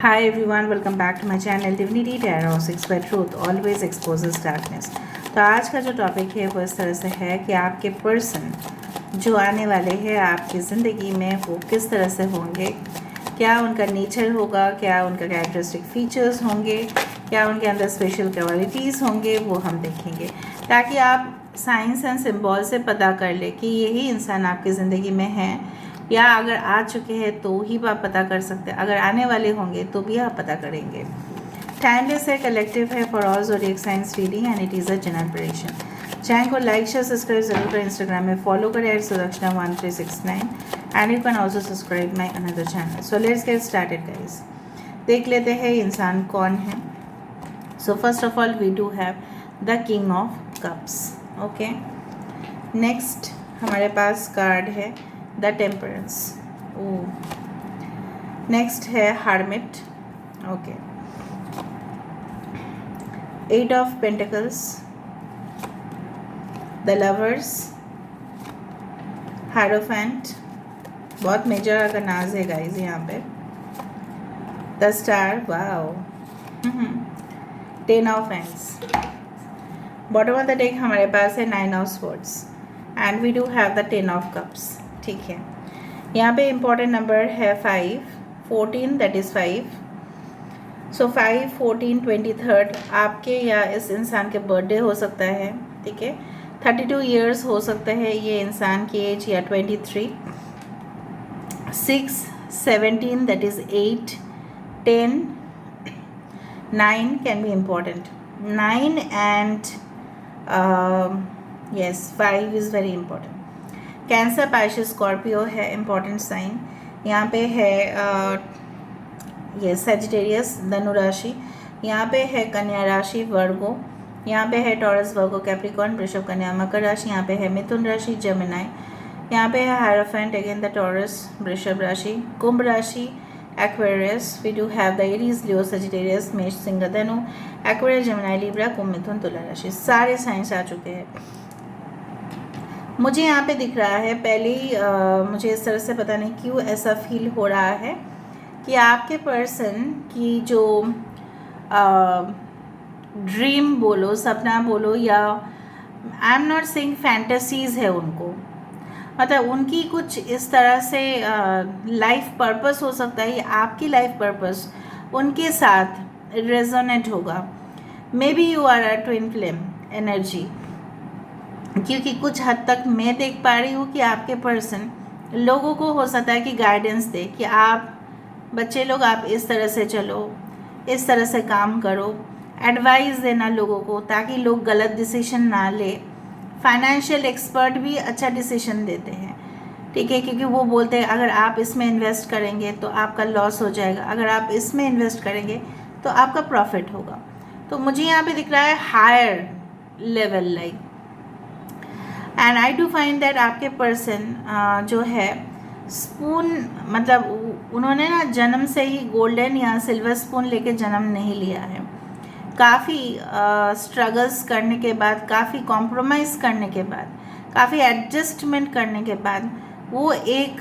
Hi everyone, welcome back to my channel Divinity Tarot 6 where truth always exposes darkness। तो आज का जो topic है वो इस तरह से है कि आपके पर्सन जो आने वाले हैं आपकी ज़िंदगी में वो किस तरह से होंगे, क्या उनका नेचर होगा, क्या उनका कैरेक्टरिस्टिक फीचर्स होंगे, क्या उनके अंदर स्पेशल क्वालिटीज़ होंगे, वो हम देखेंगे ताकि आप साइंस एंड सिंबल से पता कर ले कि यही इंसान आपकी ज़िंदगी में है, या अगर आ चुके हैं तो ही आप पता कर सकते हैं, अगर आने वाले होंगे तो भी आप पता करेंगे। टाइमलेस है, कलेक्टिव है for all zodiac science reading and it is a general prediction. Channel को लाइक शेयर सब्सक्राइब जरूर करें, इंस्टाग्राम में फॉलो करें @Sudakshana1369 and you can also subscribe my another channel. So let's get started guys. देख लेते हैं इंसान कौन है। So first of all we do have the king of cups. Okay, next हमारे पास कार्ड है द टेम्परेंस। नेक्स्ट है hermit. Okay, 8 of pentacles, the lovers, hierophant, बहुत मेजर का नाज है गाइज यहाँ पे, the star, wow, 10 of wands. Bottom of the deck हमारे पास है 9 of swords and we do have the 10 of cups. ठीक है, यहाँ पे इम्पॉर्टेंट नंबर है 5, 14 दैट इज़ 5। सो 5, 14, 23 आपके या इस इंसान के बर्थडे हो सकता है। ठीक है, 32 ईयर्स हो सकता है ये इंसान की एज, या 23, 6, 17 that is 8, 10, 9 can be important, 9 and yes 5 is very important. Cancer, Pisces, Scorpio है इम्पॉर्टेंट साइन। यहाँ पे है ये सजिटेरियस, धनु राशि। यहाँ पे है कन्या राशि, वर्गो। यहाँ पे है टॉरस, वर्गो, कैप्रिकॉर्न, वृषभ, कन्या, मकर राशि। यहाँ पे है मिथुन राशि, जेमिनाई। यहाँ पे है हायरोफेंट, अगेन द टॉरस, वृषभ राशि, कुंभ राशि, Aquarius. We do have the Aries, Leo, Sagittarius, मेष, सिंह, धनु, एक्वेरियस, जेमिनाई, लिब्रा, कुंभ, मिथुन, तुला राशि। सारे साइंस आ चुके हैं। मुझे यहाँ पे दिख रहा है पहले ही मुझे इस तरह से पता नहीं क्यों ऐसा फील हो रहा है कि आपके पर्सन की जो ड्रीम बोलो, सपना बोलो, या I am not saying fantasies है उनको, मतलब उनकी कुछ इस तरह से लाइफ पर्पस हो सकता है, आपकी लाइफ पर्पस उनके साथ रेजोनेट होगा। Maybe you are a twin flame energy, क्योंकि कुछ हद तक मैं देख पा रही हूँ कि आपके पर्सन लोगों को हो सकता है कि गाइडेंस दे कि आप बच्चे लोग, आप इस तरह से चलो, इस तरह से काम करो, एडवाइस देना लोगों को ताकि लोग गलत डिसीजन ना ले। फाइनेंशियल एक्सपर्ट भी अच्छा डिसीजन देते हैं, ठीक है, क्योंकि वो बोलते हैं अगर आप इसमें इन्वेस्ट करेंगे तो आपका लॉस हो जाएगा, अगर आप इसमें इन्वेस्ट करेंगे तो आपका प्रॉफिट होगा। तो मुझे यहाँ पे दिख रहा है higher level like, and I do find that आपके पर्सन जो है स्पून, मतलब उन्होंने ना जन्म से ही गोल्डन या सिल्वर स्पून लेके जन्म नहीं लिया है। काफ़ी स्ट्रगल्स करने के बाद, काफ़ी कॉम्प्रोमाइज़ करने के बाद, काफ़ी एडजस्टमेंट करने के बाद वो एक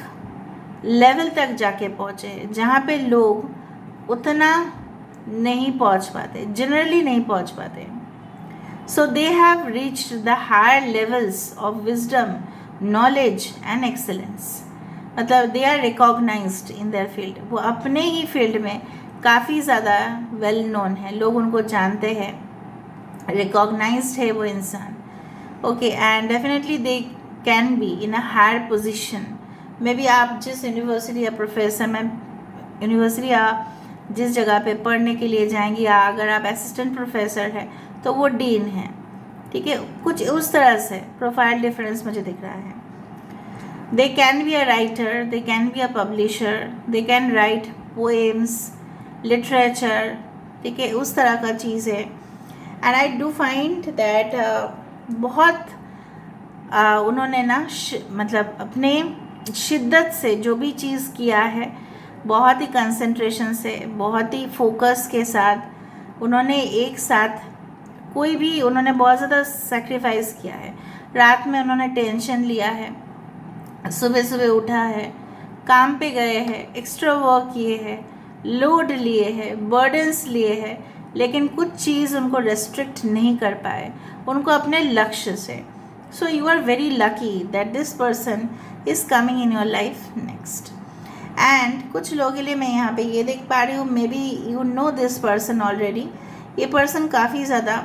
लेवल तक जाके पहुँचे जहाँ पे लोग उतना नहीं पहुँच पाते, जनरली नहीं पहुँच पाते। So they have reached the higher levels of wisdom, knowledge and excellence. मतलब they are recognized in their field. वो अपने ही फील्ड में काफ़ी ज़्यादा वेल नोन है, लोग उनको जानते हैं, recognized है वो इंसान। Okay, and definitely they can be in a higher position. Maybe आप जिस यूनिवर्सिटी या प्रोफेसर में, यूनिवर्सिटी या जिस जगह पे पढ़ने के लिए जाएंगी, या अगर आप असिस्टेंट प्रोफेसर हैं तो वो डीन है। ठीक है, कुछ उस तरह से प्रोफाइल डिफरेंस मुझे दिख रहा है। दे can be a writer, they can be a publisher, they can write poems, literature, ठीक है, उस तरह का चीज़ है। And I do find that बहुत उन्होंने ना मतलब अपने शिद्दत से जो भी चीज़ किया है, बहुत ही कंसंट्रेशन से, बहुत ही फोकस के साथ उन्होंने एक साथ कोई भी, उन्होंने बहुत ज़्यादा सेक्रीफाइस किया है। रात में उन्होंने टेंशन लिया है, सुबह सुबह उठा है, काम पे गए हैं, एक्स्ट्रा वर्क किए हैं, लोड लिए है, बर्डन्स लिए है, लेकिन कुछ चीज़ उनको रेस्ट्रिक्ट नहीं कर पाए उनको अपने लक्ष्य से. So you are very lucky that this person is coming in your life next. And कुछ लोगों के लिए मैं यहाँ पे ये देख पा रही हूँ, may be you know this person already. ये पर्सन काफ़ी ज़्यादा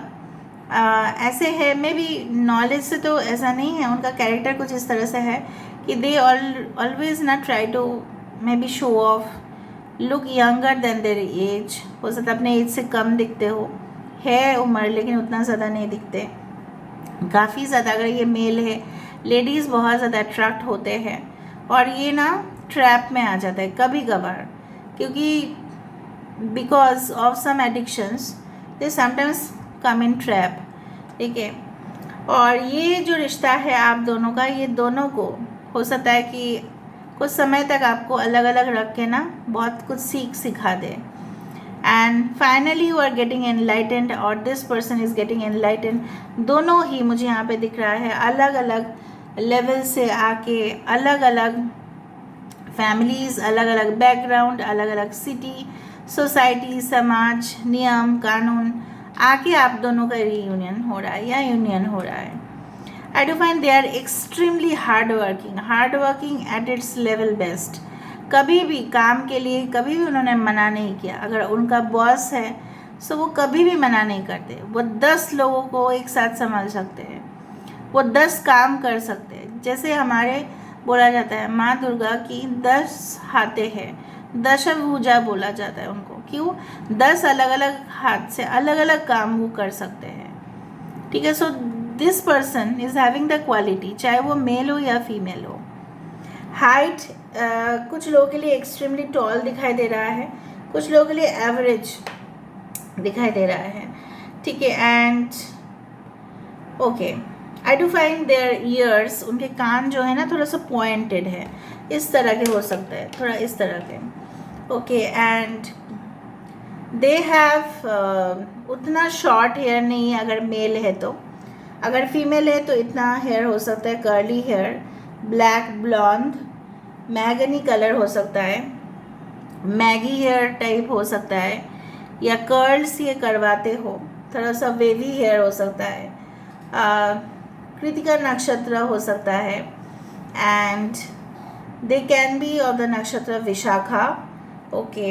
ऐसे है, मे बी नॉलेज से तो ऐसा नहीं है, उनका कैरेक्टर कुछ इस तरह से है कि दे ऑलवेज ना try to maybe show off, look younger than their age. हो सकता है अपने एज से कम दिखते हो, है उम्र लेकिन उतना ज़्यादा नहीं दिखते. काफ़ी ज़्यादा अगर ये मेल है, लेडीज़ बहुत ज़्यादा अट्रैक्ट होते हैं और ये ना ट्रैप में आ जाता है कभी कभार, क्योंकि because of some addictions they sometimes come in trap. ठीक है. और ये जो रिश्ता है आप दोनों का, ये दोनों को हो सकता है कि कुछ समय तक आपको अलग अलग रख के ना बहुत कुछ सिखा दे. And finally you are getting enlightened और this person is getting enlightened. दोनों ही मुझे यहाँ पे दिख रहा है अलग अलग लेवल से आके, अलग अलग फैमिलीज़, अलग अलग बैकग्राउंड, अलग अलग सिटी, सोसाइटी, समाज, नियम कानून आके आप दोनों का रीयूनियन हो रहा है या यूनियन हो रहा है. I do find they are extremely hard working at its level best. कभी भी काम के लिए कभी भी उन्होंने मना नहीं किया. अगर उनका बॉस है तो वो कभी भी मना नहीं करते. वो 10 लोगों को एक साथ संभाल सकते हैं, वो 10 काम कर सकते हैं. जैसे हमारे बोला जाता है माँ दुर्गा की 10 हाथे हैं, दशभुजा बोला जाता है उनको. क्यों? 10 अलग अलग हाथ से अलग अलग काम वो कर सकते हैं. ठीक है. So this person is having the quality, चाहे वो मेल हो या फीमेल हो. हाइट कुछ लोगों के लिए एक्सट्रीमली टॉल दिखाई दे रहा है, कुछ लोगों के लिए एवरेज दिखाई दे रहा है. ठीक है. And okay, I do find their ears, उनके कान जो है ना थोड़ा सा पॉइंटेड है, इस तरह के हो सकते हैं, थोड़ा इस तरह के. ओके. एंड दे हैव उतना शॉर्ट हेयर नहीं है अगर मेल है तो. अगर फीमेल है तो इतना हेयर हो सकता है, कर्ली हेयर, ब्लैक ब्लॉन्ड, मैगनी कलर हो सकता है, मैगी हेयर टाइप हो सकता है, या कर्ल्स ये करवाते हो, थोड़ा सा वेवी हेयर हो सकता है, कृतिका नक्षत्र हो सकता है. And they can be of the nakshatra Vishakha. Okay.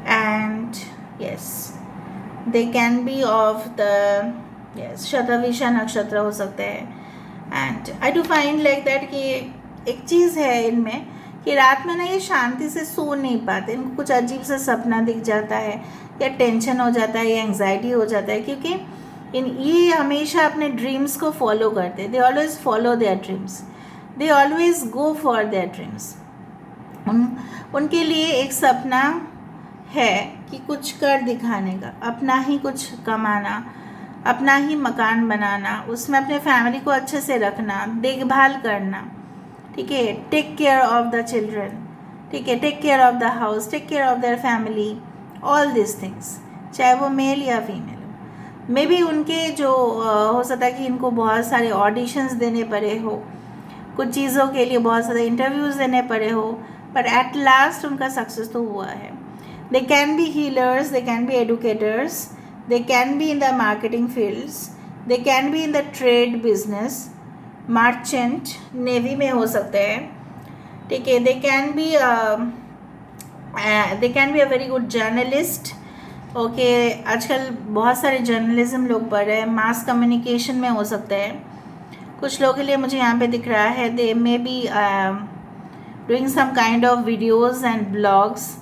And yes, they can be of the Shatabhisha नक्षत्र हो सकते हैं. And I do find like that कि एक चीज़ है इनमें कि रात में ना ये शांति से सो नहीं पाते. इनको कुछ अजीब सा सपना दिख जाता है, या टेंशन हो जाता है, या एंग्जाइटी हो जाता है, क्योंकि ये हमेशा अपने ड्रीम्स को फॉलो करते. They always follow their dreams, they always go for their dreams. उनके लिए एक सपना है कि कुछ कर दिखाने का, अपना ही कुछ कमाना, अपना ही मकान बनाना, उसमें अपने फैमिली को अच्छे से रखना, देखभाल करना. ठीक है. Take care of the children. ठीक है. Take care of the house, take care of their family, all this things, चाहे वो मेल या फीमेल हो. मे बी उनके जो हो सकता है कि इनको बहुत सारे ऑडिशंस देने पड़े हो, कुछ चीज़ों के लिए बहुत सारे इंटरव्यूज़ देने पड़े हो, बट एट लास्ट उनका सक्सेस तो हुआ है. दे can B healers, they can B educators, they can be in the marketing fields, they can be in the trade business, merchant, navy में हो सकते हैं. ठीक है. they can be a very good journalist. Okay. आजकल बहुत सारे journalism लोग पढ़ रहे हैं, मास कम्युनिकेशन में हो सकते हैं. कुछ लोगों के लिए मुझे यहाँ पे दिख रहा है they may be doing some kind of videos and blogs.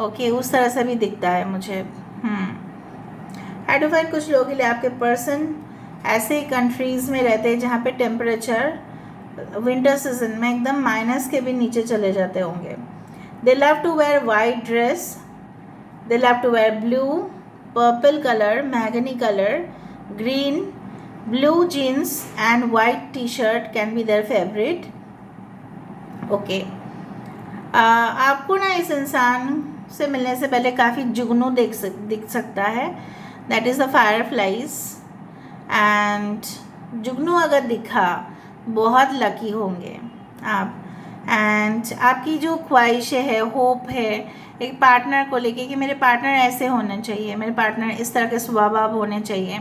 Okay. उस तरह से भी दिखता है मुझे. आई डू फाइंड कुछ लोगों के लिए आपके पर्सन ऐसे कंट्रीज़ में रहते हैं जहाँ पे टेम्परेचर विंटर सीजन में एकदम माइनस के भी नीचे चले जाते होंगे. They love to wear white dress, they love to wear blue, purple colour, मैगनी colour, green, blue jeans and white T shirt can be their favourite. Okay. आपको ना इस इंसान से मिलने से पहले काफ़ी जुगनू दिख सकता है. That is the fireflies. And जुगनू अगर दिखा बहुत लकी होंगे आप, एंड आपकी जो ख्वाहिश है, होप है एक पार्टनर को लेके कि मेरे पार्टनर ऐसे होने चाहिए, मेरे पार्टनर इस तरह के स्वभाव होने चाहिए,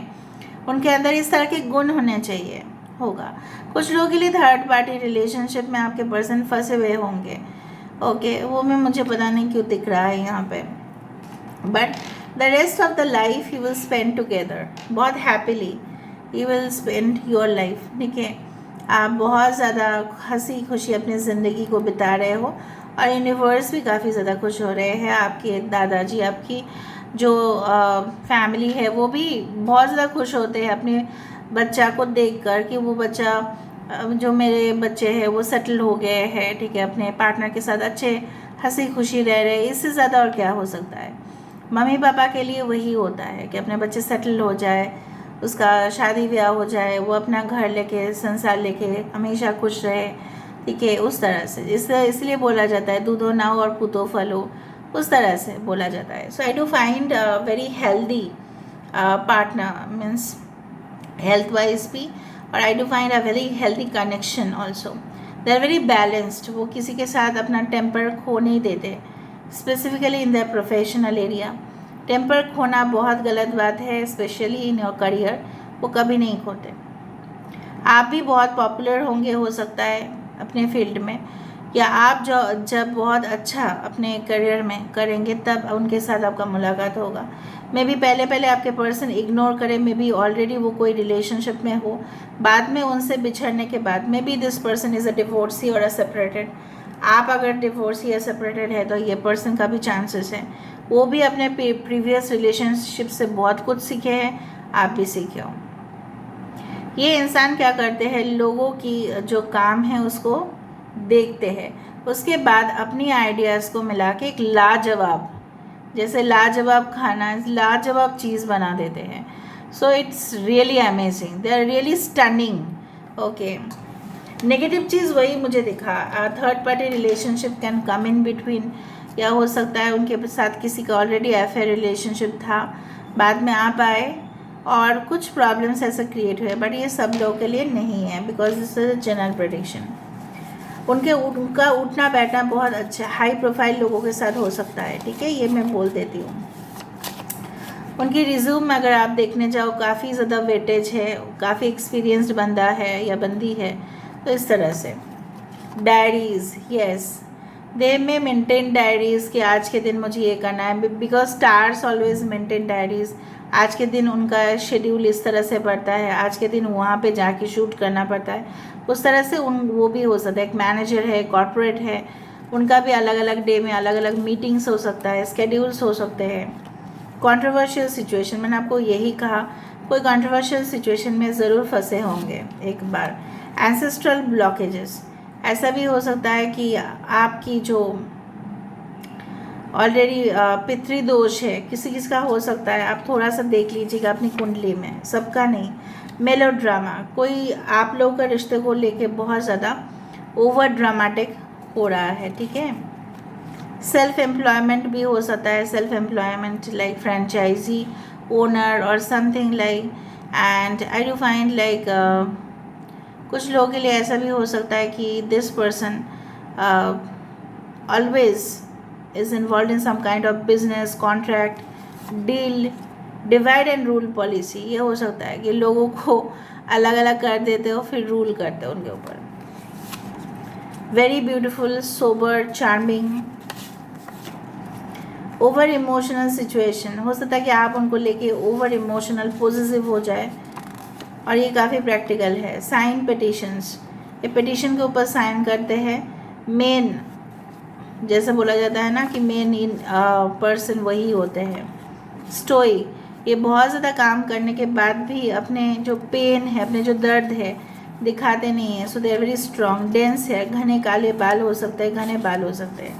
उनके अंदर इस तरह के गुण होने चाहिए, होगा। कुछ लोगों के लिए थर्ड पार्टी रिलेशनशिप में आपके पर्सन फंसे हुए होंगे, ओके, वो मैं मुझे पता नहीं क्यों दिख रहा है यहाँ पे, but the rest of the life you will spend together, बहुत happily you will spend your life, ठीक है। आप बहुत ज़्यादा हंसी खुशी अपनी ज़िंदगी को बिता रहे हो और यूनिवर्स भी काफ़ी ज़्यादा खुश हो रहे हैं। आपके दादाजी, आपकी जो फैमिली है वो भी बहुत ज़्यादा खुश होते हैं अपने बच्चा को देखकर कि वो बच्चा जो मेरे बच्चे हैं वो सेटल हो गए हैं, ठीक है, अपने पार्टनर के साथ अच्छे हंसी खुशी रह रहे हैं। इससे ज़्यादा और क्या हो सकता है। मम्मी पापा के लिए वही होता है कि अपने बच्चे सेटल हो जाए, उसका शादी ब्याह हो जाए, वो अपना घर लेके संसार लेके हमेशा खुश रहे, ठीक है, उस तरह से। इसलिए बोला जाता है दूधो नाव और पूतो फलो, उस तरह से बोला जाता है। So I do find very healthy partner, means health wise भी, और I do find a very healthy connection also. They are very balanced, वो किसी के साथ अपना टेम्पर खो नहीं देते, specifically in the professional area. Temper खोना बहुत गलत बात है, स्पेशली इन योर करियर, वो कभी नहीं खोते। आप भी बहुत पॉपुलर होंगे हो सकता है अपने फील्ड में, या आप जब बहुत अच्छा अपने करियर में करेंगे तब उनके साथ आपका मुलाकात होगा। मे बी पहले आपके पर्सन इग्नोर करें, मे बी ऑलरेडी वो कोई रिलेशनशिप में हो, बाद में उनसे बिछड़ने के बाद may be this person is a divorcee और अ सेपरेटेड। आप अगर डिवोर्सी या सेपरेटेड है तो ये पर्सन का भी चांसेस है वो भी अपने प्रीवियस रिलेशनशिप से बहुत कुछ सीखे हैं, आप भी सीखे हो। ये इंसान क्या करते हैं, लोगों की जो काम है उसको देखते हैं, उसके बाद अपनी आइडियाज़ को मिला के एक लाजवाब, जैसे लाजवाब खाना, लाजवाब चीज़ बना देते हैं। So it's really amazing, they are really stunning. Okay, negative चीज़ वही मुझे दिखा, third party relationship can come in between, या हो सकता है उनके साथ किसी का ऑलरेडी अफेयर रिलेशनशिप था, बाद में आप आए और कुछ प्रॉब्लम्स ऐसे क्रिएट हुए, बट ये सब लोगों के लिए नहीं है, because this is a general prediction. उनका उठना बैठना बहुत अच्छा हाई प्रोफाइल लोगों के साथ हो सकता है, ठीक है, ये मैं बोल देती हूँ। उनकी रिज्यूम में अगर आप देखने जाओ काफ़ी ज़्यादा वेटेज है, काफ़ी एक्सपीरियंस्ड बंदा है या बंदी है, तो इस तरह से। डायरीज़, यस, दे में मेंटेन डायरीज़ कि आज के दिन मुझे ये करना है, because stars always maintain diaries. आज के दिन उनका शेड्यूल इस तरह से पड़ता है, आज के दिन वहाँ पे जाके शूट करना पड़ता है, उस तरह से वो भी हो सकता है। एक मैनेजर है, कॉर्पोरेट है, उनका भी अलग अलग डे में अलग अलग मीटिंग्स हो सकता है, स्केड्यूल्स हो सकते हैं। कंट्रोवर्शियल सिचुएशन, मैंने आपको यही कहा, कोई कंट्रोवर्शियल सिचुएशन में ज़रूर फंसे होंगे एक बार। एंसेस्ट्रल ब्लॉकेजेस, ऐसा भी हो सकता है कि आपकी जो ऑलरेडी पितृदोष है किसी का हो सकता है, आप थोड़ा सा देख लीजिएगा अपनी कुंडली में, सबका नहीं। मेलोड्रामा, कोई आप लोगों का रिश्ते को लेके बहुत ज़्यादा ओवर ड्रामेटिक हो रहा है, ठीक है। सेल्फ एम्प्लॉयमेंट भी हो सकता है, self employment like franchise owner और something like, and I do find like कुछ लोगों के लिए ऐसा भी हो सकता है कि this person always is involve in some kind of business, contract, deal, divide and rule policy. ये हो सकता है कि लोगों को अलग अलग कर देते हो फिर रूल करते हो उनके ऊपर। Very beautiful, sober, charming, over emotional situation, हो सकता है कि आप उनको लेके ओवर इमोशनल पॉजिटिव हो जाए, और ये काफ़ी प्रैक्टिकल है। साइन पिटिशंस, ये पिटिशन के ऊपर साइन करते हैं। मेन, जैसे बोला जाता है ना कि मेन इन पर्सन वही होते हैं। स्टोई, ये बहुत ज़्यादा काम करने के बाद भी अपने जो पेन है, अपने जो दर्द है दिखाते नहीं हैं। So they are very strong. Dense है, घने काले बाल हो सकते हैं, घने बाल हो सकते हैं।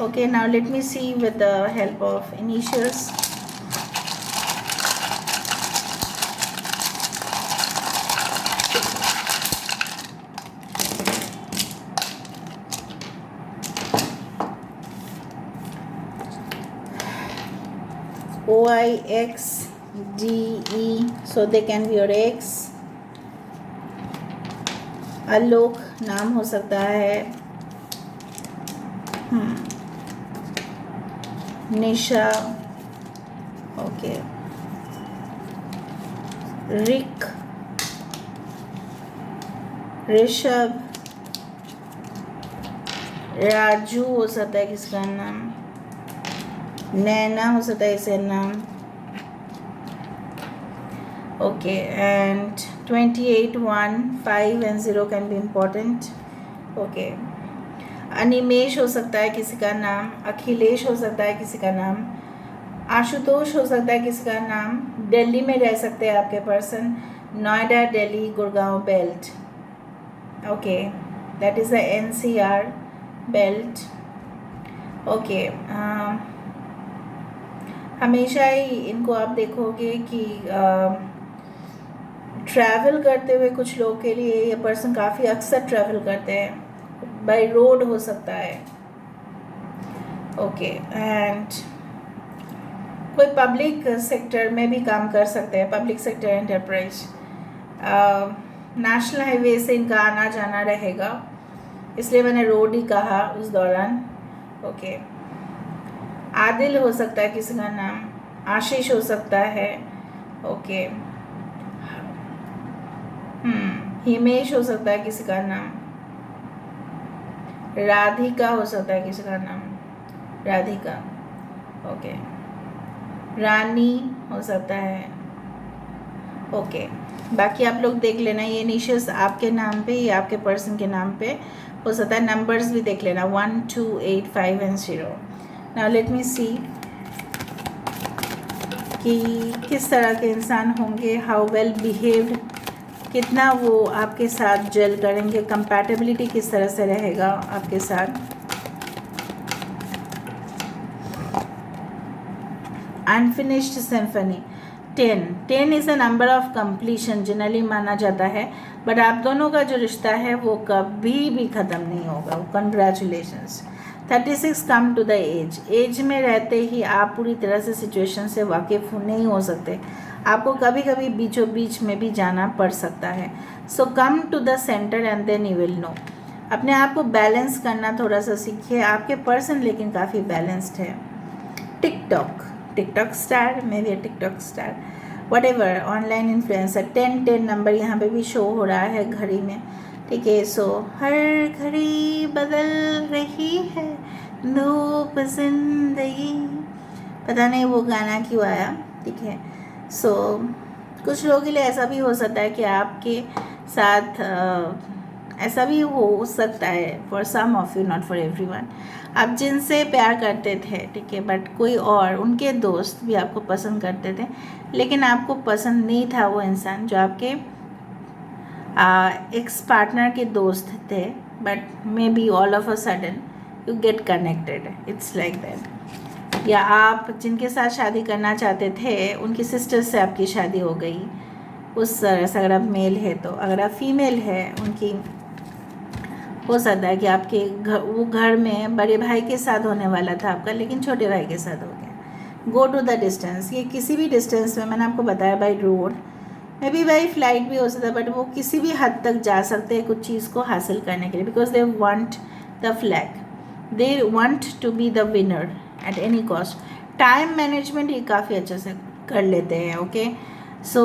Okay, now let me see with the help of initials. OIXDE, so they can be your ex. Alok नाम हो सकता है, निशा, ओके, रिक, ऋषभ, राजू हो सकता है किसका नाम, नैना हो सकता है इसका नाम, okay, and 28, 1, 5 and 0 can be important, okay, Animesh हो सकता है किसी का नाम, अखिलेश हो सकता है किसी का नाम, आशुतोष हो सकता है किसी का नाम, दिल्ली में रह सकते हैं आपके person, Noida, Delhi, Gurgaon belt, okay, that is the NCR belt, okay. हमेशा ही इनको आप देखोगे कि ट्रैवल करते हुए कुछ लोग के लिए ये पर्सन काफ़ी अक्सर ट्रैवल करते हैं, बाय रोड हो सकता है, ओके, एंड कोई पब्लिक सेक्टर में भी काम कर सकते हैं, public sector enterprise, national highway से इनका आना जाना रहेगा, इसलिए मैंने रोड ही कहा उस दौरान, ओके। आदिल हो सकता है किसी का नाम, आशीष हो सकता है, ओके, हिमेश हो सकता है किसी का नाम, राधिका हो सकता है किसी का नाम, राधिका, ओके, रानी हो सकता है, ओके। बाकी आप लोग देख लेना, ये निशेस आपके नाम पे या आपके पर्सन के नाम पे हो सकता है, नंबर्स भी देख लेना 1, 2, 8, 5 and 0। नाउ लेट मी सी कि किस तरह के इंसान होंगे, हाउ वेल बिहेव्ड, कितना वो आपके साथ जेल करेंगे, कंपैटिबिलिटी किस तरह से रहेगा आपके साथ। Unfinished symphony 10 is a number of completion generally माना जाता है, बट आप दोनों का जो रिश्ता है वो कभी भी ख़त्म नहीं होगा। Congratulations. 36 come to the age में रहते ही आप पूरी तरह से सिचुएशन से वाकिफ़ नहीं हो सकते, आपको कभी कभी बीचों बीच में भी जाना पड़ सकता है। So come to the centre and then you will know. अपने आप को बैलेंस करना थोड़ा सा सीखिए। आपके पर्सन लेकिन काफ़ी बैलेंस्ड है। TikTok star, may be TikTok star, what ever, online influencer. 10 number यहाँ पे भी शो हो रहा है घड़ी में, ठीक है। सो हर घड़ी बदल रही है धूप जिंदगी, पता नहीं वो गाना क्यों आया, ठीक है। सो कुछ लोगों के लिए ऐसा भी हो सकता है कि आपके साथ ऐसा भी हो सकता है, for some of you, not for everyone, आप जिनसे प्यार करते थे, ठीक है, बट कोई और, उनके दोस्त भी आपको पसंद करते थे, लेकिन आपको पसंद नहीं था वो इंसान जो आपके एक्स पार्टनर के दोस्त थे, but may be all of a sudden you get connected, it's like that. या आप जिनके साथ शादी करना चाहते थे उनकी सिस्टर से आपकी शादी हो गई, उस तरह से। अगर आप मेल है तो, अगर आप फीमेल है, उनकी हो सकता है कि आपके वो घर में बड़े भाई के साथ होने वाला था आपका, लेकिन छोटे भाई के साथ हो गया। गो टू द डिस्टेंस, ये किसी भी डिस्टेंस में, मैंने आपको बताया by road, may be by flight भी हो सकता है, बट वो किसी भी हद तक जा सकते हैं कुछ चीज़ को हासिल करने के लिए, because they want the flag, they want to be the winner at any cost. Time management ये काफ़ी अच्छे से कर लेते हैं, okay. So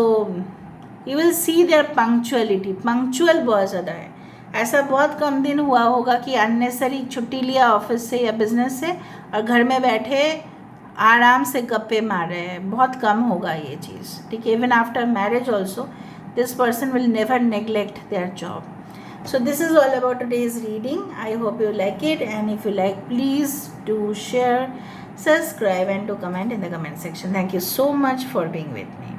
you will see their punctuality, punctual बहुत ज़्यादा है। ऐसा बहुत कम दिन हुआ होगा कि अननेसरी छुट्टी लिया ऑफिस से या बिजनेस से और घर में बैठे आराम से गप्पे मार रहे हैं, बहुत कम होगा ये चीज़, ठीक है। Even after marriage also this person will never neglect their job. So this is all about today's reading. I hope you like it, and if you like, please do share, subscribe and do comment in the comment section. Thank you so much for being with me.